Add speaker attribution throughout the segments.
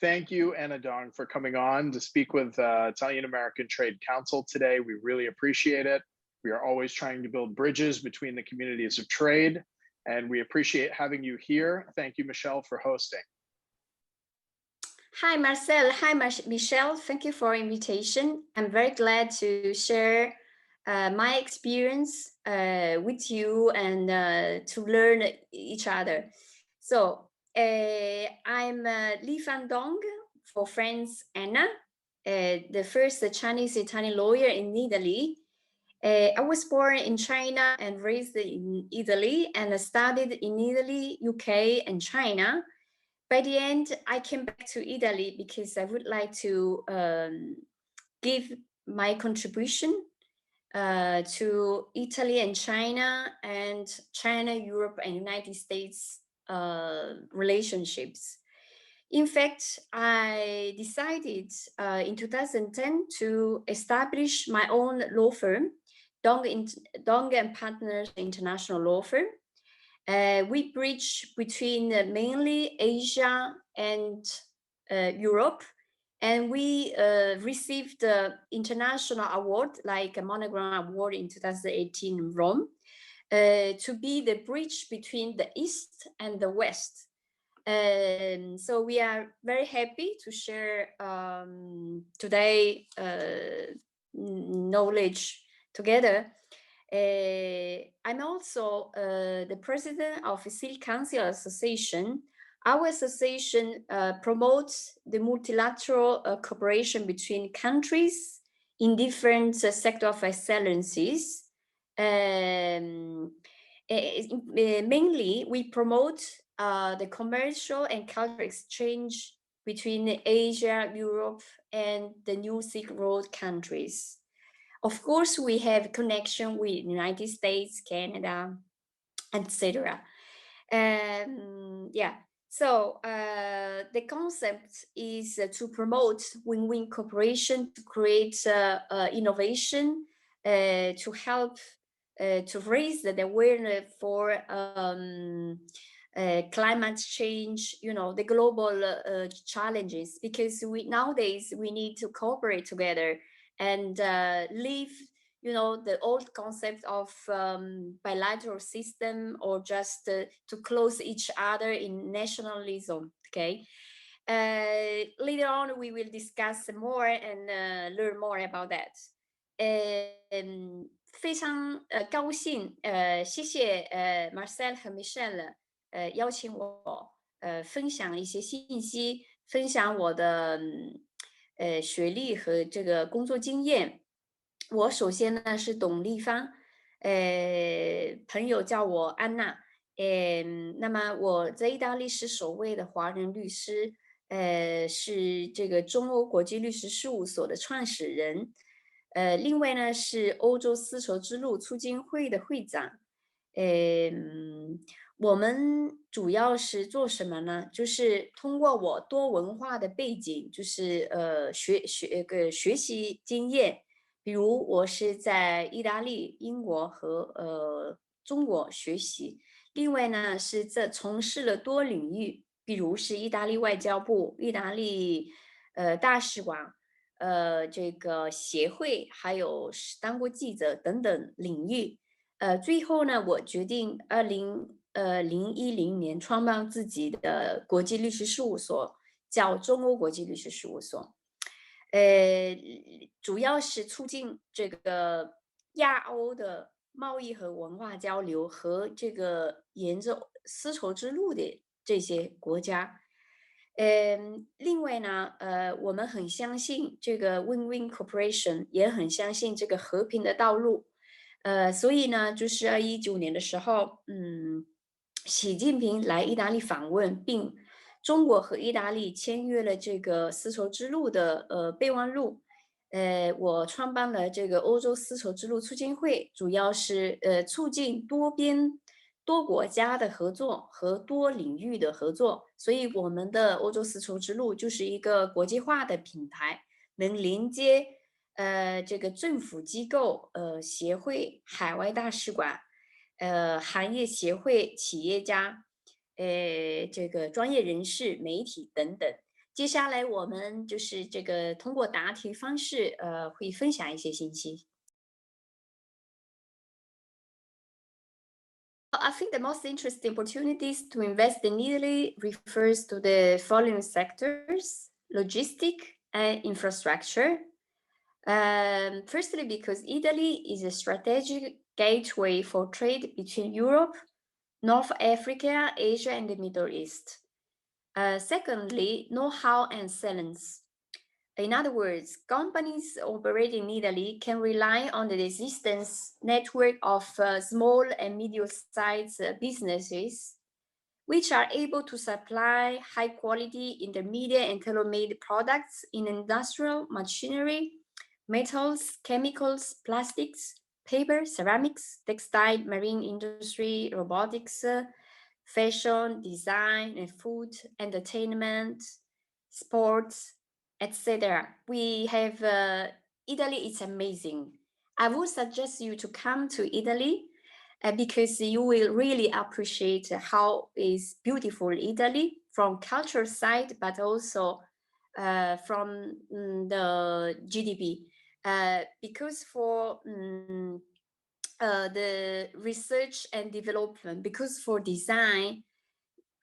Speaker 1: Thank you, Anna Dong, for coming on to speak with Italian American Trade Council today. We really appreciate it. We are always trying to build bridges between the communities of trade, and we appreciate having you here. Thank you, Michelle, for hosting.
Speaker 2: Hi, Marcel. Hi, Michelle. Thank you for invitation. I'm very glad to share my experience with you and to learn each other. So I'm Lifang Dong, for friends Anna, the first Chinese-Italian lawyer in Italy. I was born in China and raised in Italy and studied in Italy, UK, and China. By the end, I came back to Italy because I would like to give my contribution to Italy and China, Europe, and United States relationships. In fact, I decided in 2010 to establish my own law firm, Dong and Partners International Law Firm. We bridge between mainly Asia and Europe, and we received the international award, like a Monogram Award in 2018 in Rome, to be the bridge between the East and the West. So we are very happy to share today knowledge together. I'm also the president of City Council Association. Our association promotes the multilateral cooperation between countries in different sectors of excellencies. Mainly, we promote the commercial and cultural exchange between Asia, Europe, and the new Silk Road countries. Of course, we have connection with United States, Canada, etc. So the concept is to promote win-win cooperation, to create innovation, to help to raise the awareness for climate change, the global challenges, because nowadays we need to cooperate together and leave, the old concept of bilateral system, or just to close each other in nationalism. Okay. Later on, we will discuss more and learn more about that. 非常高兴谢谢Marcel 和 Michelle 邀请我分享一些信息，分享我的学历和这个工作经验。我首先呢是董立芳，朋友叫我安娜。那么我在意大利是首位的华人律师，是这个中欧国际律师事务所的创始人。另外呢是欧洲丝绸之路促进会的会长。我们主要是做什么呢？就是通过我多文化的背景，就是学习经验。比如我是在意大利、英国和中国学习。另外呢是从事了多领域，比如是意大利外交部、意大利大使馆、这个协会，还有当过记者等等领域。最后呢，我决定2010年创办自己的国际律师事务所，叫中欧国际律师事务所。主要是促进这个亚欧的贸易和文化交流，和这个沿着丝绸之路的这些国家。另外呢，我们很相信这个 win-win cooperation， 也很相信这个和平的道路。所以呢，就是2019年的时候，习近平来意大利访问，并中国和意大利签约了这个丝绸之路的备忘录。我创办了这个欧洲丝绸之路促进会，主要是促进多国家的合作和多领域的合作。所以我们的欧洲丝绸之路就是一个国际化的品牌，能连接这个政府机构、协会、海外大使馆、行业协会、企业家、这个专业人士、媒体等等，接下来我们就是这个通过答题方式，会分享一些信息。I think the most interesting opportunities to invest in Italy refers to the following sectors: logistic and infrastructure. Firstly, because Italy is a strategic gateway for trade between Europe, North Africa, Asia, and the Middle East. Secondly, know-how and excellence. In other words, companies operating in Italy can rely on the existence network of small and medium-sized businesses, which are able to supply high-quality intermediate and tailor-made products in industrial machinery, metals, chemicals, plastics, paper, ceramics, textile, marine industry, robotics, fashion, design, and food, entertainment, sports, etc. We have Italy is amazing. I would suggest you to come to Italy because you will really appreciate how is beautiful Italy from cultural side, but also from the GDP. Because for the research and development, because for design,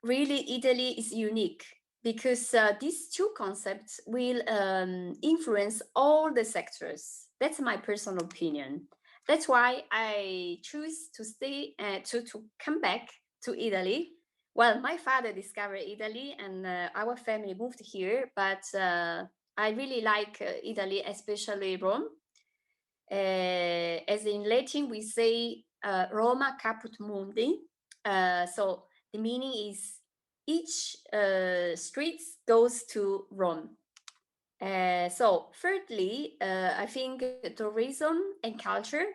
Speaker 2: really Italy is unique because these two concepts will influence all the sectors. That's my personal opinion. That's why I choose to stay to come back to Italy. Well, my father discovered Italy and our family moved here, but I really like Italy, especially Rome. As in Latin, we say Roma caput mundi. So the meaning is each street goes to Rome. So thirdly, I think tourism and culture.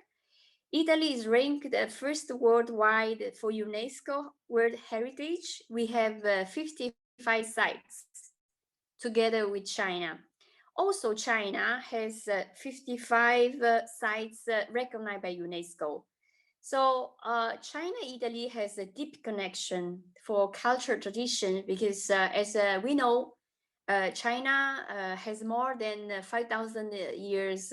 Speaker 2: Italy is ranked first worldwide for UNESCO World Heritage. We have 55 sites together with China. Also, China has 55 sites recognized by UNESCO. So China, Italy has a deep connection for cultural tradition because as we know, China has more than 5,000 years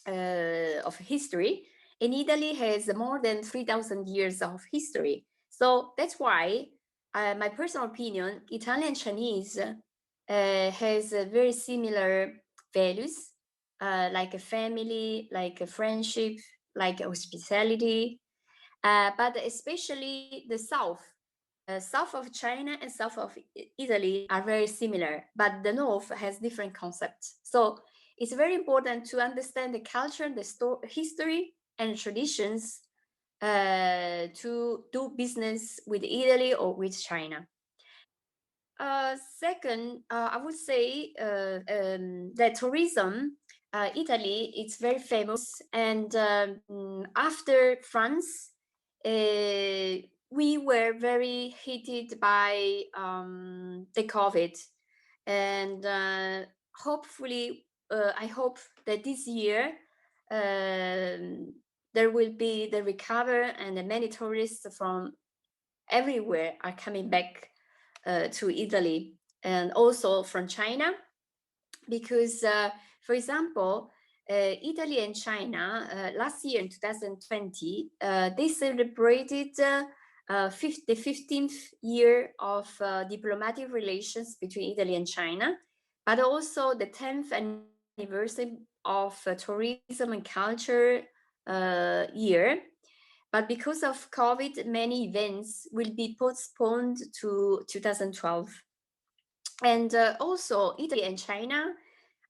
Speaker 2: of history, and Italy has more than 3,000 years of history. So that's why, my personal opinion, Italian Chinese has very similar values, like a family, like a friendship, like hospitality, but especially the south of China and south of Italy are very similar, but the north has different concepts. So it's very important to understand the culture, the history, and traditions to do business with Italy or with China. Second, I would say that tourism, Italy, it's very famous. And after France, we were very hit by the COVID. And hopefully, I hope that this year there will be the recover and the many tourists from everywhere are coming back to Italy and also from China, because, for example, Italy and China last year in 2020, they celebrated the 15th year of diplomatic relations between Italy and China, but also the 10th anniversary of tourism and culture year. But because of COVID, many events will be postponed to 2012. And also, Italy and China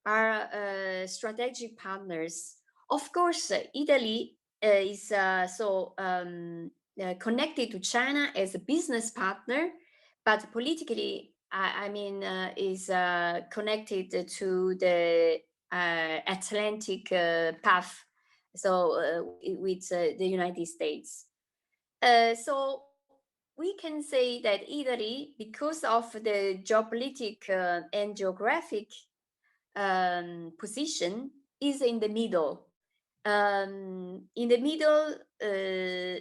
Speaker 2: are strategic partners. Of course, Italy is connected to China as a business partner, but politically, I mean, is connected to the Atlantic path, so with the United States. So we can say that Italy, because of the geopolitical and geographic position, is in the middle. In the middle,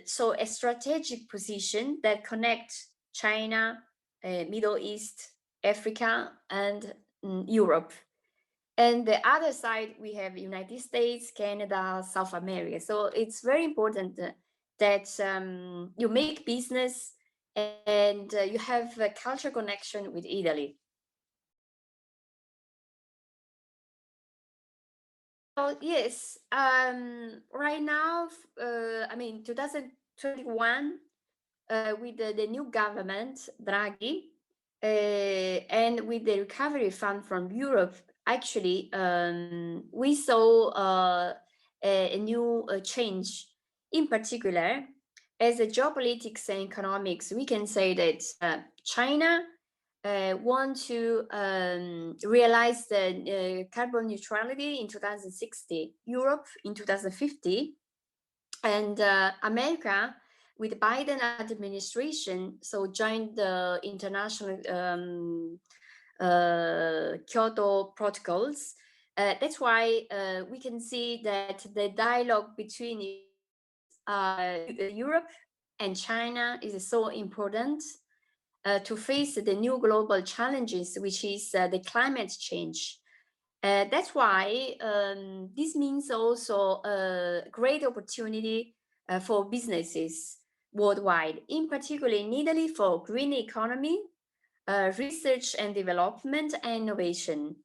Speaker 2: so a strategic position that connects China, Middle East, Africa, and Europe. And the other side, we have United States, Canada, South America. So it's very important that you make business and you have a cultural connection with Italy. Oh, yes. Right now, 2021, with the new government, Draghi, and with the recovery fund from Europe, actually, we saw a new change. In particular, as a geopolitics and economics, we can say that China want to realize the carbon neutrality in 2060, Europe in 2050, and America with Biden administration, so joined the international Kyoto protocols. That's why we can see that the dialogue between Europe and China is so important to face the new global challenges, which is the climate change. That's why this means also a great opportunity for businesses worldwide, in particular in Italy for green economy, research and development, and innovation.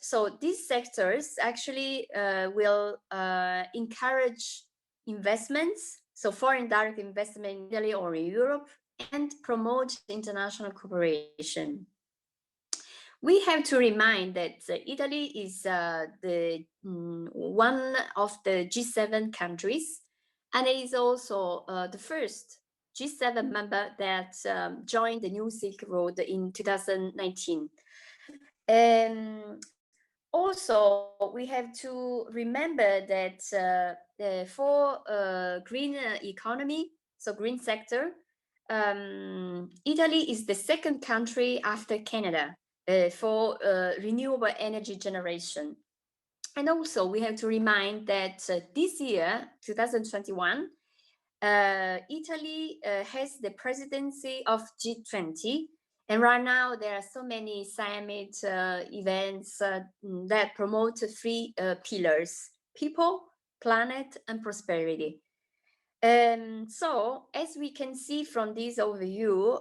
Speaker 2: So these sectors actually will encourage investments, so foreign direct investment in Italy or in Europe, and promote international cooperation. We have to remind that Italy is one of the G7 countries, and it is also the first G7 member that joined the New Silk Road in 2019. Also, we have to remember that for green economy, so green sector, Italy is the second country after Canada for renewable energy generation. And also, we have to remind that this year, 2021, Italy has the presidency of G20. And right now, there are so many summit events that promote three pillars: people, planet, and prosperity. So, as we can see from this overview,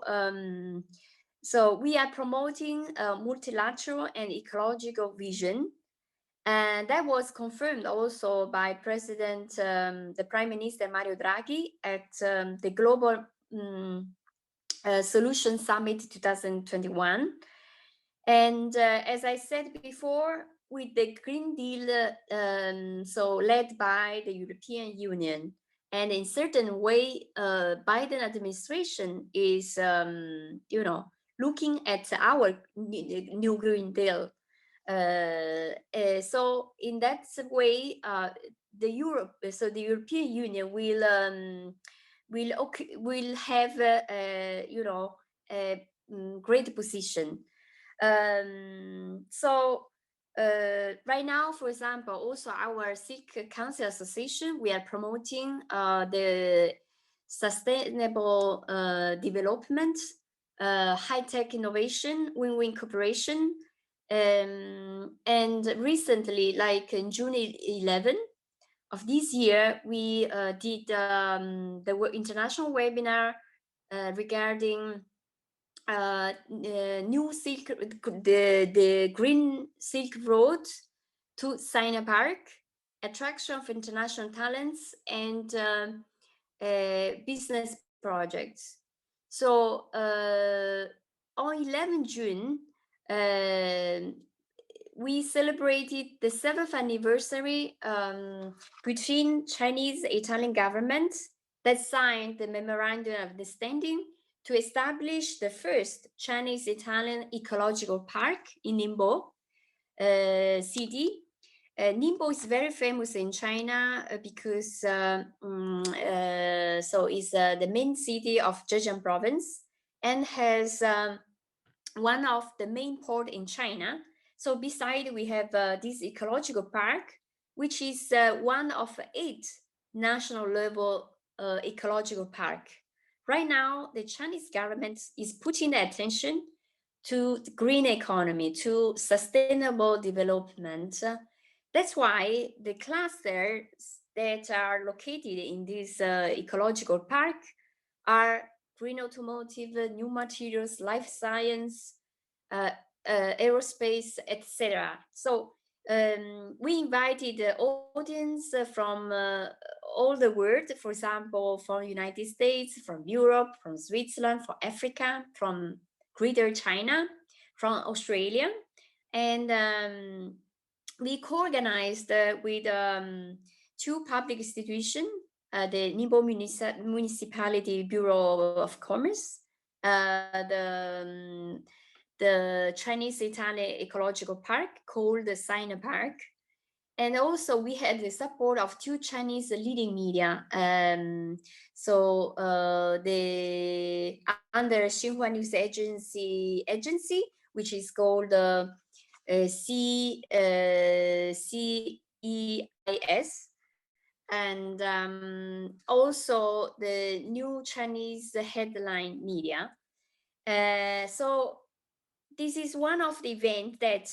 Speaker 2: so we are promoting a multilateral and ecological vision. And that was confirmed also by the Prime Minister Mario Draghi at the Global Solution Summit 2021. And as I said before, with the Green Deal, so led by the European Union, and in certain way, Biden administration is, looking at our new Green Deal. So in that way, the European Union will have a great position. Right now, for example, also our Sikh Council Association, we are promoting the sustainable development, high-tech innovation, win-win cooperation. And recently, like in June 11 of this year, we did the international webinar regarding new silk, the Green Silk Road to Sina Park, attraction of international talents and business projects. So on 11 June, we celebrated the 7th anniversary between Chinese-Italian government that signed the Memorandum of Understanding to establish the first Chinese-Italian ecological park in Ningbo city. Ningbo is very famous in China because so it's the main city of Zhejiang province and has one of the main port in China. So beside we have this ecological park, which is one of 8 national level ecological park right now, the Chinese government is putting attention to the green economy, to sustainable development. That's why the clusters that are located in this ecological park are green automotive, new materials, life science, aerospace, etc. So we invited the audience from all the world, for example, from United States, from Europe, from Switzerland, from Africa, from Greater China, from Australia. And we co-organized with two public institutions, the Ningbo Municipality Bureau of Commerce, the Chinese Italian Ecological Park called the Sina Park. And also we had the support of two Chinese leading media. So the under Xinhua News Agency, which is called CEIS, and also the new Chinese headline media. So this is one of the events that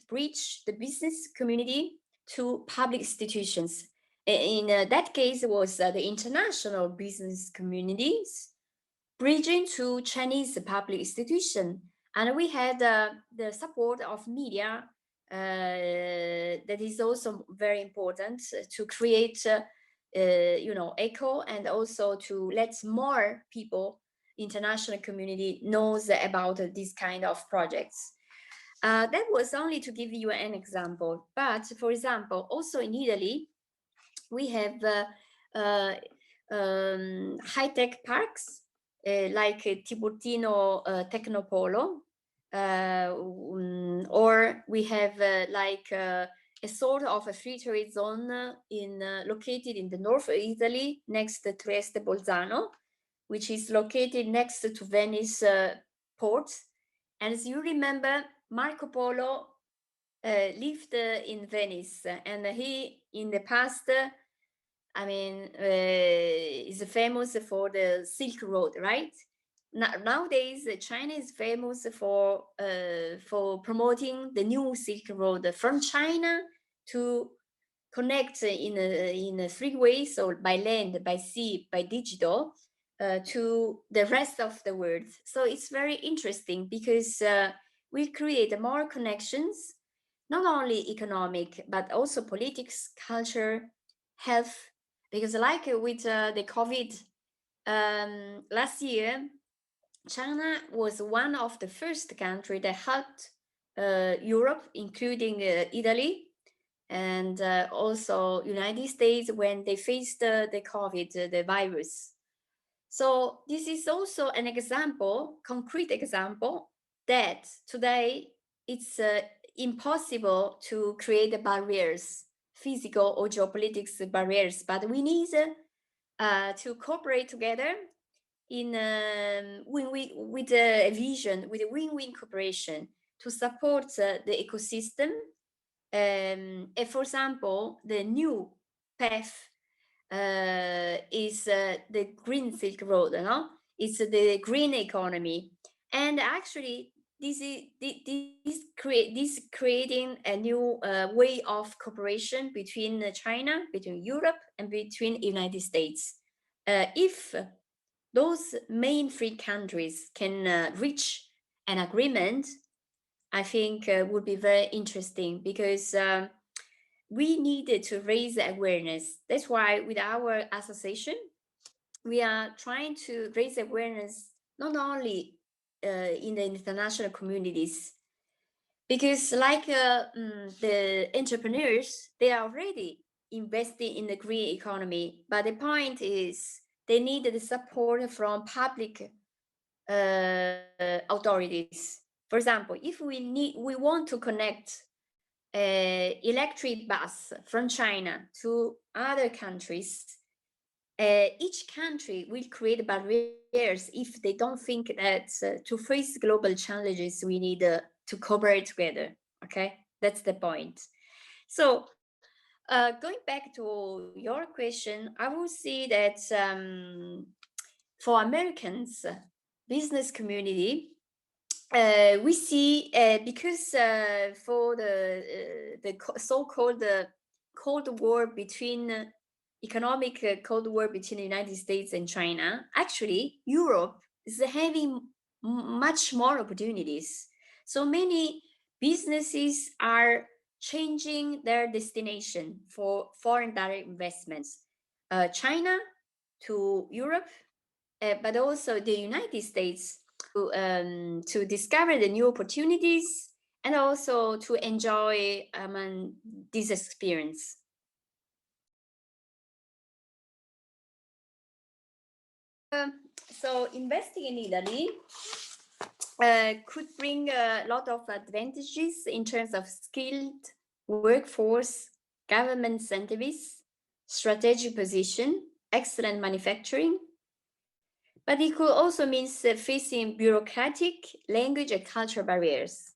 Speaker 2: bridge the business community to public institutions. In that case, it was the international business communities bridging to Chinese public institution. And we had the support of media that is also very important to create, echo, and also to let more people, international community, knows about this kind of projects. That was only to give you an example. But for example, also in Italy, we have high-tech parks like Tiburtino Tecnopolo, or we have a sort of a free trade zone located in the north of Italy, next to Trieste Bolzano, which is located next to Venice port. And as you remember, Marco Polo lived in Venice, and he, in the past, is famous for the Silk Road, right? Nowadays, China is famous for promoting the new Silk Road from China to connect in a freeway, so by land, by sea, by digital, to the rest of the world. So it's very interesting because we create more connections, not only economic, but also politics, culture, health. Because like with the COVID last year, China was one of the first countries that helped Europe, including Italy, and also United States when they faced the COVID, the virus. So this is also an example, concrete example, that today it's impossible to create barriers, physical or geopolitics barriers, but we need to cooperate together in with a vision, with a win-win cooperation to support the ecosystem. And for example, the new path is the Green Silk Road, no? It's the green economy, and actually, this creating a new way of cooperation between China, between Europe, and between United States. If those main three countries can reach an agreement, I think would be very interesting because we needed to raise awareness. That's why with our association, we are trying to raise awareness not only in the international communities, because like the entrepreneurs, they are already investing in the green economy. But the point is they need the support from public authorities. For example, if we want to connect electric bus from China to other countries, each country will create barriers if they don't think that to face global challenges, we need to cooperate together. Okay, that's the point. So going back to your question, I will see that for Americans business community, we see because for the so-called Cold War between economic Cold War between the United States and China, actually Europe is having much more opportunities. So many businesses are changing their destination for foreign direct investments. China to Europe, but also the United States to discover the new opportunities and also to enjoy this experience. So investing in Italy could bring a lot of advantages in terms of skilled workforce, government incentives, strategic position, excellent manufacturing. But it could also mean facing bureaucratic, language, and cultural barriers.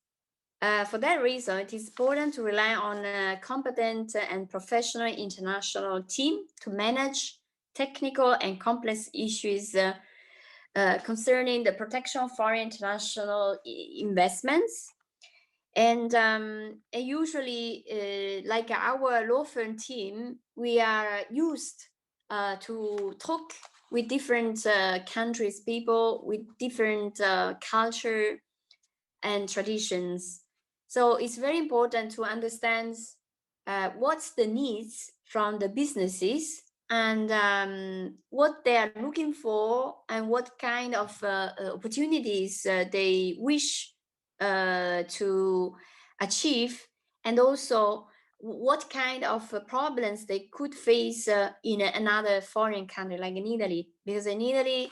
Speaker 2: For that reason, it is important to rely on a competent and professional international team to manage technical and complex issues concerning the protection of foreign international investments. And usually, like our law firm team, we are used to talk with different countries, people with different culture and traditions. So it's very important to understand what's the needs from the businesses and what they are looking for and what kind of opportunities they wish to achieve, and also what kind of problems they could face in another foreign country like in Italy, because in Italy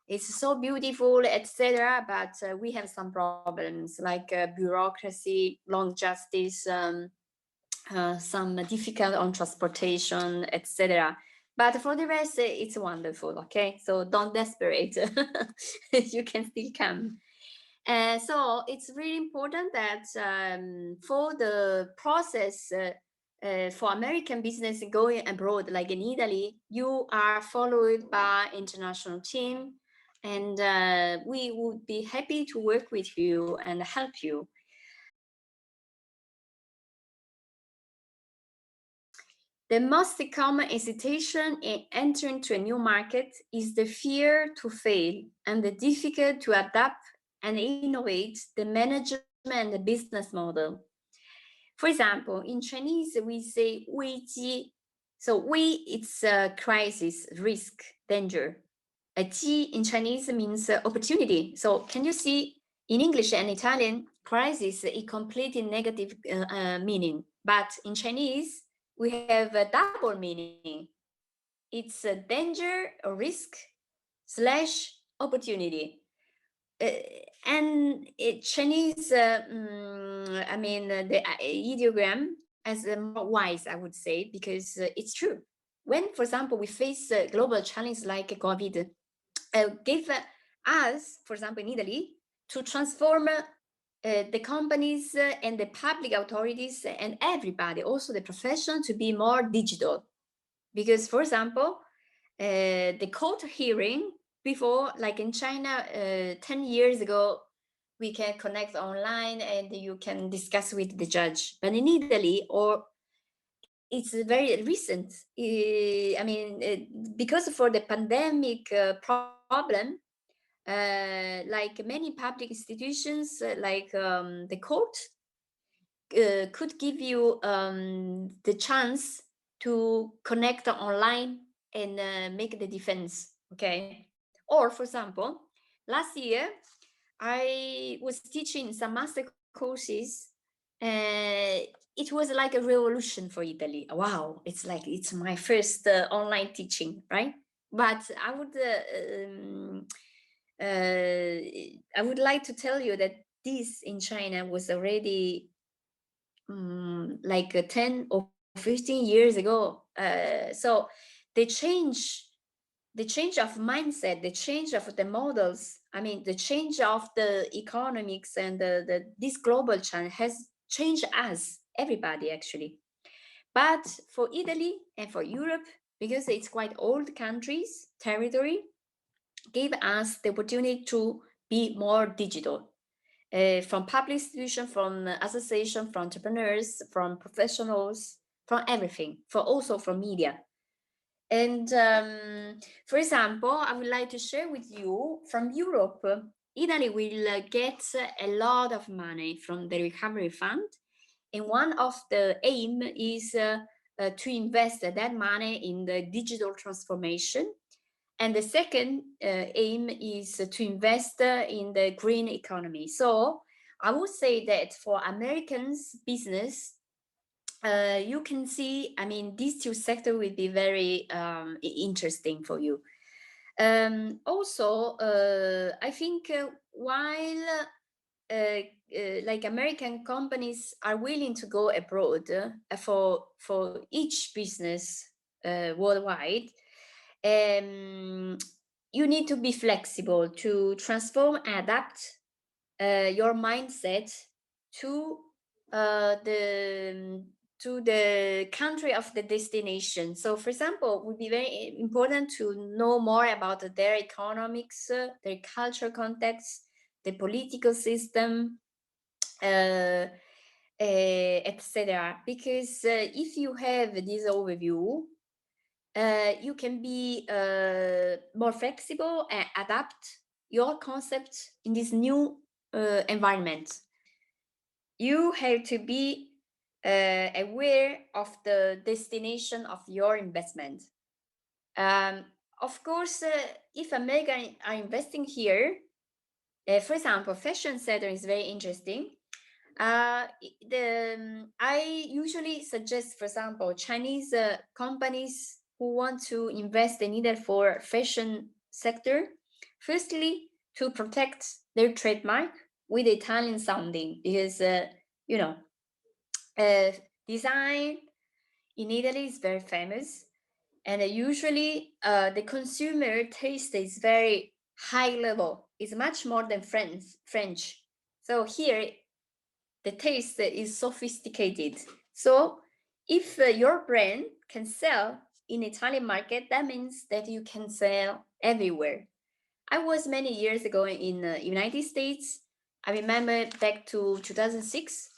Speaker 2: it's so beautiful, etc. But we have some problems like bureaucracy, long justice, some difficult on transportation, etc. But for the rest, it's wonderful. Okay, so don't desperate. You can still come. So it's really important that for the process for American business going abroad, like in Italy, you are followed by international team, and we would be happy to work with you and help you. The most common hesitation in entering to a new market is the fear to fail and the difficulty to adapt and innovate the management and the business model. For example, in Chinese, we say 危机. So 危, it's a crisis, risk, danger. A 机 in Chinese means opportunity. So can you see in English and Italian, crisis is completely negative meaning. But in Chinese, we have a double meaning. It's a danger or risk / opportunity. And Chinese, the ideogram as more wise, I would say, because it's true. When, for example, we face global challenges like COVID, give us, for example, in Italy, to transform the companies and the public authorities and everybody, also the profession, to be more digital. Because, for example, the court hearing before, like in China, 10 years ago, we can connect online and you can discuss with the judge. But in Italy, or it's very recent. Because for the pandemic problem, like many public institutions, like the court, could give you the chance to connect online and make the defense. Okay. Or, for example, last year I was teaching some master courses. It was like a revolution for Italy. Wow, it's like it's my first online teaching, right? But I would like to tell you that this in China was already like 10 or 15 years ago. So the change of mindset, the change of the models, the change of the economics and this global challenge has changed us, everybody actually. But for Italy and for Europe, because it's quite old countries, territory, gave us the opportunity to be more digital. From public institutions, from associations, from entrepreneurs, from professionals, from everything, also from media. And for example, I would like to share with you from Europe, Italy will get a lot of money from the recovery fund. And one of the aim is to invest that money in the digital transformation. And the second aim is to invest in the green economy. So I would say that for Americans business, you can see, I mean, these two sectors will be very interesting for you. Also, I think while like American companies are willing to go abroad for each business worldwide, you need to be flexible to transform, adapt your mindset to the country of the destination. So, for example, it would be very important to know more about their economics, their cultural context, the political system, etc. Because if you have this overview, you can be more flexible and adapt your concept in this new environment. You have to be aware of the destination of your investment. Of course, if Americans are investing here, for example, fashion sector is very interesting. I usually suggest, for example, Chinese companies who want to invest in either for fashion sector, firstly, to protect their trademark with Italian sounding, because, you know, design in Italy is very famous. And usually the consumer taste is very high level. It's much more than French. So here, the taste is sophisticated. So if your brand can sell in Italian market, that means that you can sell everywhere. I was many years ago in the United States. I remember back to 2006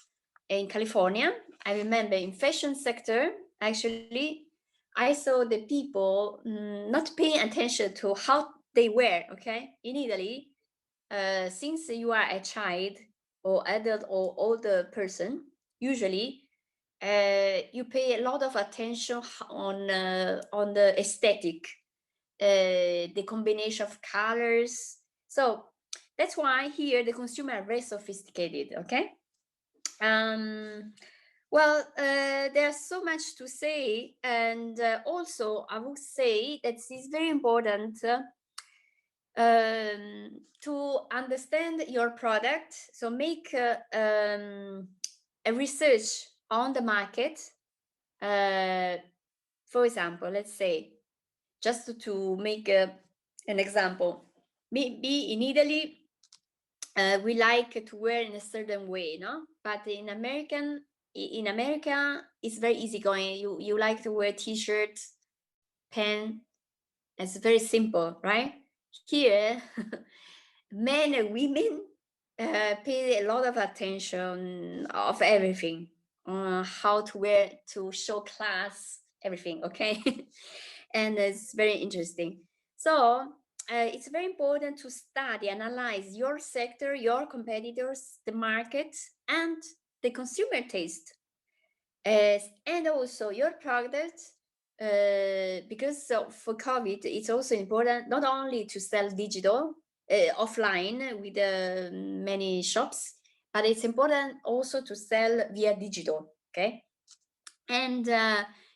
Speaker 2: in California. I remember in fashion sector, actually, I saw the people not paying attention to how they wear, okay? In Italy, since you are a child or adult or older person, usually you pay a lot of attention on the aesthetic, the combination of colors. So that's why here the consumer are very sophisticated. Okay. Well, there's so much to say, and also I would say that it's very important to understand your product. So make a research on the market. For example, let's say, just to make an example, maybe in Italy we like to wear in a certain way, no? But in America, it's very easygoing. You like to wear t-shirt, pen. It's very simple, right? Here, men and women pay a lot of attention of everything, how to wear to show class, everything. Okay, and it's very interesting. So it's very important to study, analyze your sector, your competitors, the market, and the consumer taste, and also your product. Because for COVID, it's also important not only to sell digital offline with many shops, but it's important also to sell via digital. Okay, and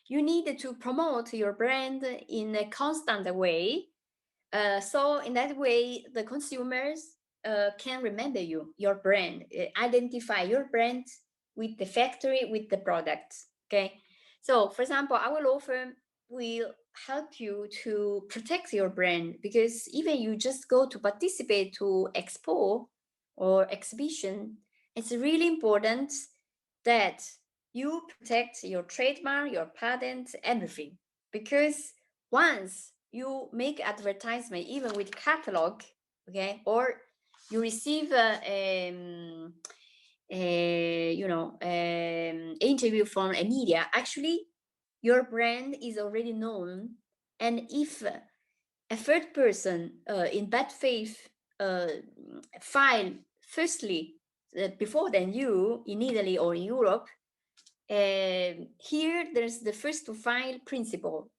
Speaker 2: you need to promote your brand in a constant way. So in that way, the consumers can remember you, your brand, identify your brand with the factory, with the product. Okay. So for example, our law firm will help you to protect your brand, because even you just go to participate to expo or exhibition, it's really important that you protect your trademark, your patent, everything. Because once you make advertisement even with catalog, okay, or you receive interview from a media, actually your brand is already known. And if a third person in bad faith file firstly before than you in Italy or in Europe, here there's the first to file principle.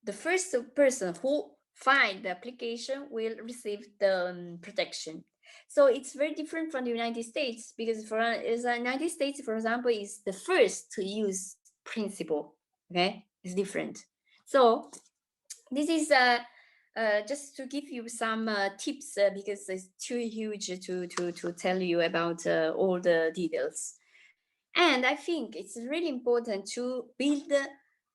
Speaker 2: The first person who filed the application will receive the protection. So it's very different from the United States, because for the United States, for example, is the first to use principle. Okay, it's different. So this is just to give you some tips, because it's too huge to tell you about all the details. And I think it's really important to build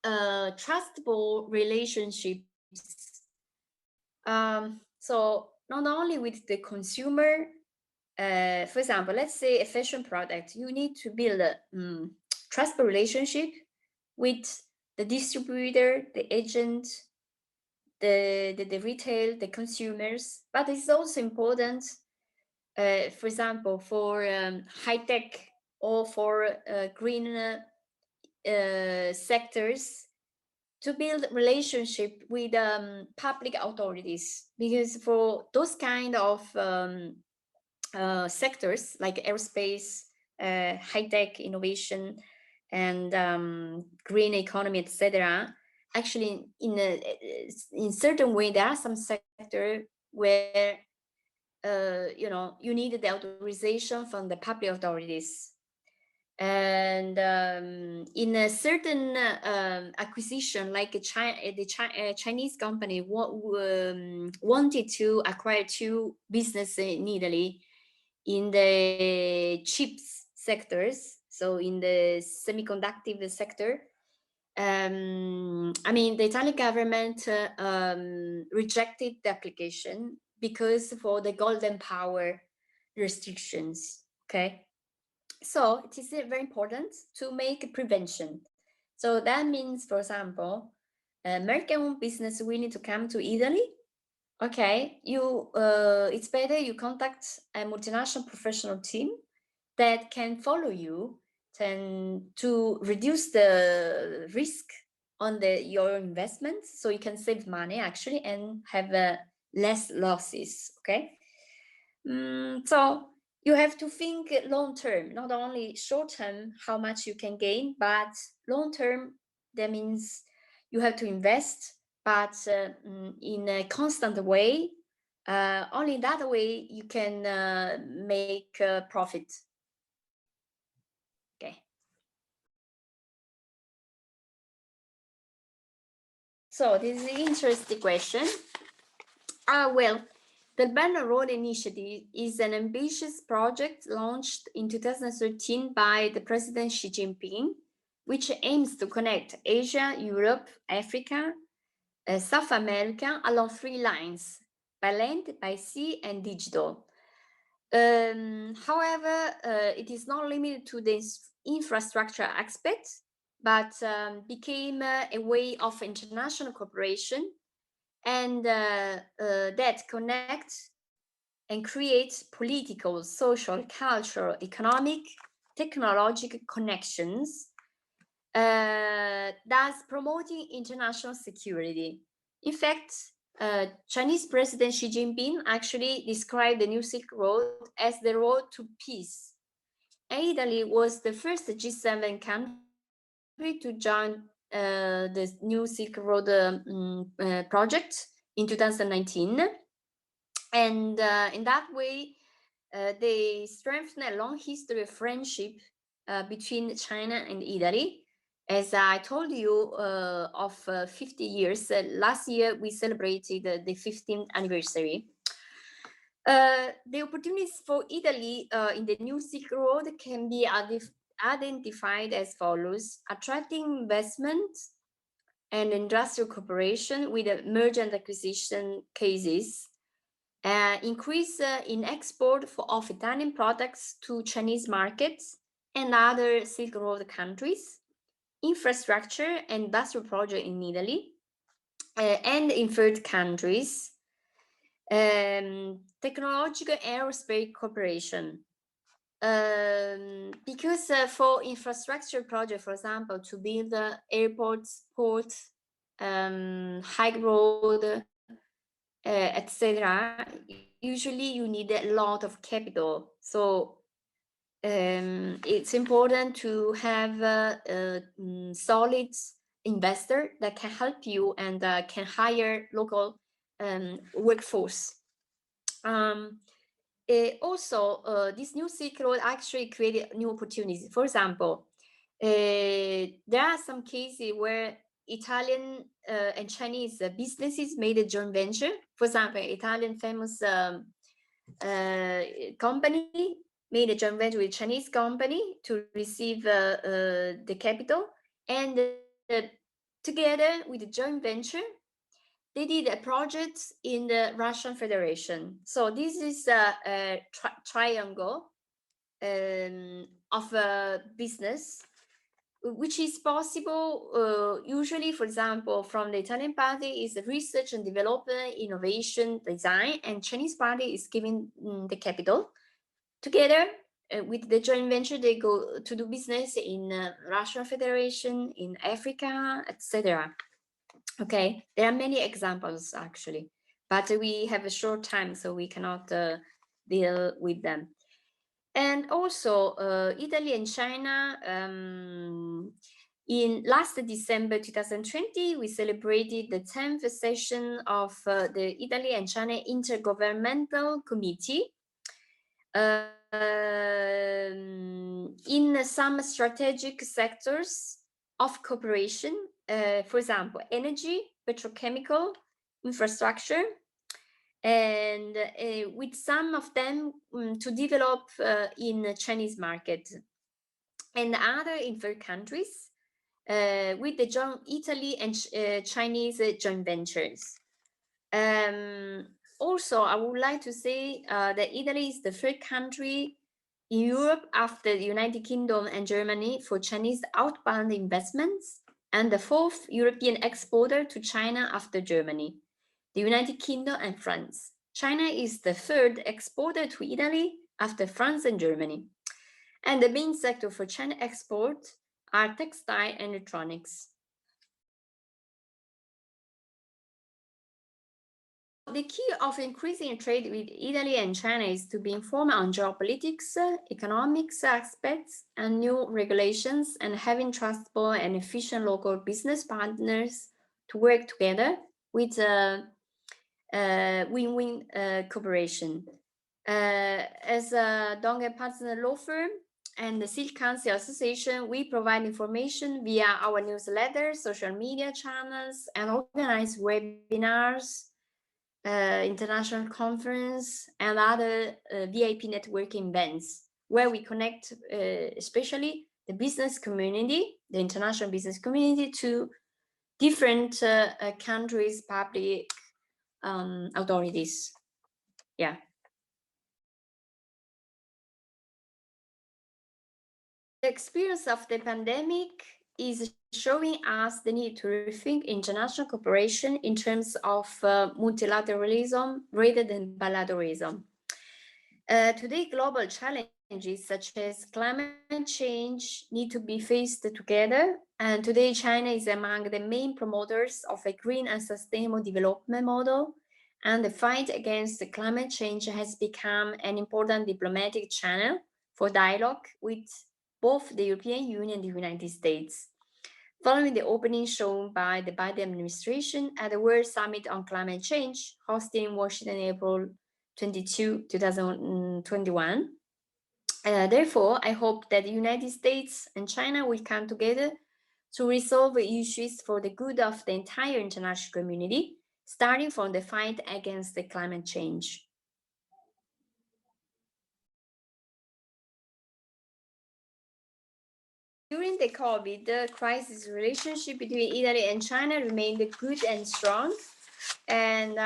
Speaker 2: trustable relationships. So not only with the consumer, for example, let's say a fashion product, you need to build a trustable relationship with the distributor, the agent, the retail, the consumers. But it's also important, for example, for high tech or for green sectors, to build relationship with public authorities, because for those kind of sectors like aerospace, high tech innovation, and green economy, etc. Actually, in certain way, there are some sector where you need the authorization from the public authorities. And in a certain acquisition, like the Chinese company wanted to acquire 2 businesses in Italy in the chips sectors, so in the semiconductor sector. I mean, the Italian government rejected the application because for the golden power restrictions. Okay. So it is very important to make prevention. So that means, for example, American business willing to come to Italy. Okay, it's better you contact a multinational professional team that can follow you to reduce the risk on your investments, so you can save money actually and have less losses. Okay, so you have to think long term, not only short term, how much you can gain, but long term. That means you have to invest, but in a constant way. Only that way you can make profit. Okay. So this is an interesting question. Well, the Belt and Road Initiative is an ambitious project launched in 2013 by the President Xi Jinping, which aims to connect Asia, Europe, Africa, South America along 3 lines: by land, by sea, and digital. However, it is not limited to this infrastructure aspect, but became a way of international cooperation, and that connects and creates political, social, cultural, economic, technological connections, thus promoting international security. In fact, Chinese President Xi Jinping actually described the New Silk Road as the road to peace. And Italy was the first G7 country to join the New Silk Road project in 2019. And in that way, they strengthened a long history of friendship between China and Italy. As I told you, of 50 years, last year we celebrated the 15th anniversary. The opportunities for Italy in the New Silk Road can be identified as follows: attracting investment and industrial cooperation with the merger and acquisition cases, increase in export of Italian products to Chinese markets and other Silk Road countries, infrastructure and industrial projects in Italy, and in third countries, technological aerospace cooperation. Because for infrastructure project, for example, to build airports, ports, high road, etc., usually you need a lot of capital. So it's important to have a solid investor that can help you and can hire local workforce. Also, this new Silk Road actually created new opportunities. For example, there are some cases where Italian and Chinese businesses made a joint venture. For example, Italian famous company made a joint venture with Chinese company to receive the capital, and together with the joint venture, they did a project in the Russian Federation. So this is a triangle of a business, which is possible usually, for example, from the Italian party is research and development, innovation, design, and Chinese party is giving the capital. Together with the joint venture, they go to do business in Russian Federation, in Africa, etc. Okay, there are many examples actually, but we have a short time, so we cannot deal with them. And also, Italy and China, in last December 2020, we celebrated the 10th session of the Italy and China Intergovernmental Committee in some strategic sectors of cooperation, for example, energy, petrochemical, infrastructure, and with some of them to develop in the Chinese market, and other in third countries with the joint Italy and Chinese joint ventures. Also, I would like to say that Italy is the third country in Europe after the United Kingdom and Germany for Chinese outbound investments, and the fourth European exporter to China after Germany, the United Kingdom and France. China is the third exporter to Italy after France and Germany. And the main sector for China export are textile and electronics. The key of increasing trade with Italy and China is to be informed on geopolitics, economics aspects, and new regulations, and having trustable and efficient local business partners to work together with win-win cooperation. As a Dong & Partner law firm and the Silk Council Association, we provide information via our newsletters, social media channels, and organize webinars, international conference, and other VIP networking events where we connect especially the business community, the international business community, to different countries' public authorities. Yeah. The experience of the pandemic is showing us the need to rethink international cooperation in terms of multilateralism rather than bilateralism. Today, global challenges such as climate change need to be faced together, and today China is among the main promoters of a green and sustainable development model, and the fight against climate change has become an important diplomatic channel for dialogue with both the European Union and the United States. Following the opening shown by the Biden administration at the World Summit on Climate Change, hosted in Washington, April 22, 2021. Therefore, I hope that the United States and China will come together to resolve issues for the good of the entire international community, starting from the fight against the climate change. During the COVID crisis, relationship between Italy and China remained good and strong. And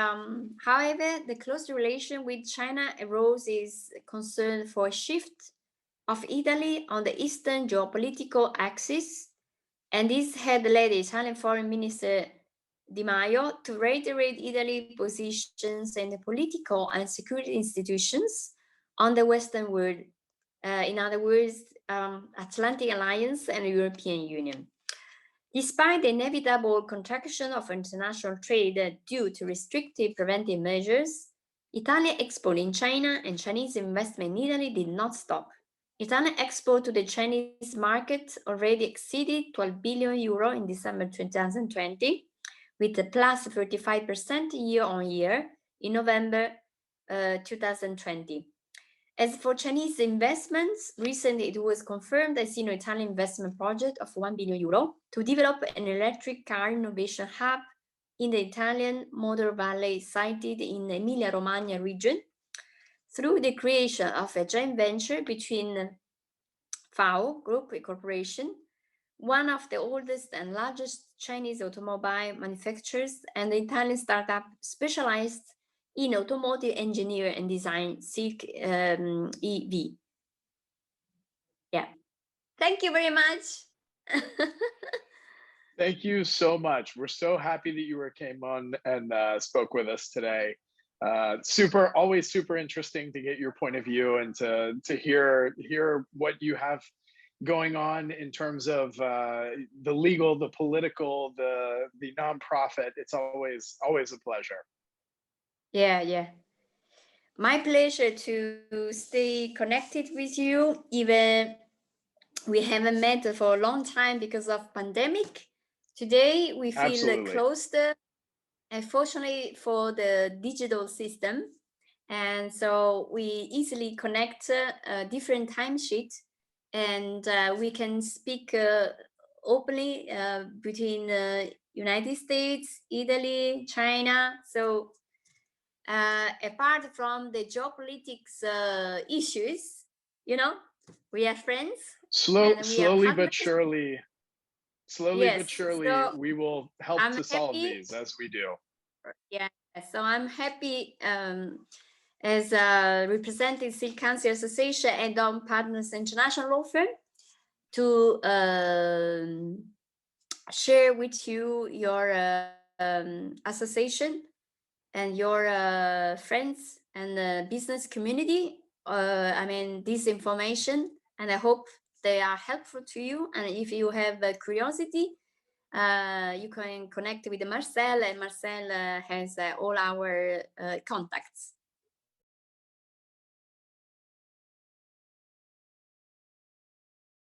Speaker 2: however, the close relation with China arose is concern for a shift of Italy on the eastern geopolitical axis, and this had led the Italian foreign minister Di Maio to reiterate Italy's positions in the political and security institutions on the Western world. In other words, Atlantic Alliance and European Union. Despite the inevitable contraction of international trade due to restrictive preventive measures, Italian export in China and Chinese investment in Italy did not stop. Italian export to the Chinese market already exceeded 12 billion euro in December 2020, with a plus 35% year on year in November 2020. As for Chinese investments, recently it was confirmed a Sino-Italian investment project of 1 billion euro to develop an electric car innovation hub in the Italian Motor Valley sited in the Emilia-Romagna region through the creation of a joint venture between FAO Group Corporation, one of the oldest and largest Chinese automobile manufacturers, and the Italian startup specialized in automotive engineering and design, Silk EV. Yeah. Thank you very much.
Speaker 1: Thank you so much. We're so happy that you came on and spoke with us today. Always super interesting to get your point of view and to hear what you have going on in terms of the legal, the political, the nonprofit. It's always a pleasure.
Speaker 2: Yeah. My pleasure to stay connected with you, even we haven't met for a long time because of pandemic. Today we feel
Speaker 1: Absolutely.
Speaker 2: closer, unfortunately for the digital system, and so we easily connect different timesheet, and we can speak openly between United States, Italy, China. So apart from the geopolitics issues, we are friends.
Speaker 1: Slowly but surely,
Speaker 2: Yes, so
Speaker 1: we will help
Speaker 2: I'm
Speaker 1: to solve
Speaker 2: happy.
Speaker 1: these as we do.
Speaker 2: Yeah, so I'm happy as representing Silk Council Association and Dong Partners International Law Firm to share with you your association and your friends and business community. This information, and I hope they are helpful to you. And if you have curiosity, you can connect with Marcel, and Marcel has all our contacts.